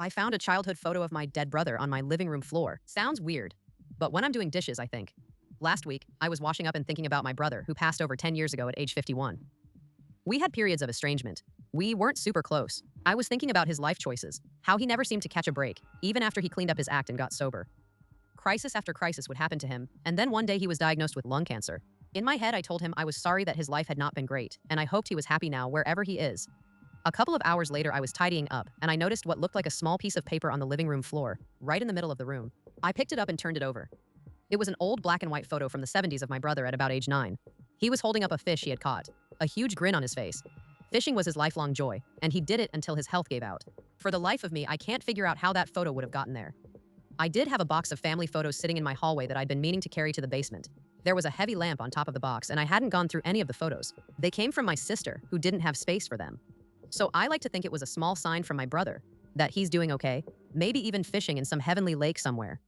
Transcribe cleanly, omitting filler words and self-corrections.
I found a childhood photo of my dead brother on my living room floor. Sounds weird, but when I'm doing dishes, I think. Last week, I was washing up and thinking about my brother who passed over 10 years ago at age 51. We had periods of estrangement. We weren't super close. I was thinking about his life choices, how he never seemed to catch a break, even after he cleaned up his act and got sober. Crisis after crisis would happen to him, and then one day he was diagnosed with lung cancer. In my head, I told him I was sorry that his life had not been great, and I hoped he was happy now wherever he is. A couple of hours later, I was tidying up, and I noticed what looked like a small piece of paper on the living room floor, right in the middle of the room. I picked it up and turned it over. It was an old black and white photo from the 70s of my brother at about age 9. He was holding up a fish he had caught, a huge grin on his face. Fishing was his lifelong joy, and he did it until his health gave out. For the life of me, I can't figure out how that photo would have gotten there. I did have a box of family photos sitting in my hallway that I'd been meaning to carry to the basement. There was a heavy lamp on top of the box, and I hadn't gone through any of the photos. They came from my sister, who didn't have space for them. So I like to think it was a small sign from my brother that he's doing okay, maybe even fishing in some heavenly lake somewhere.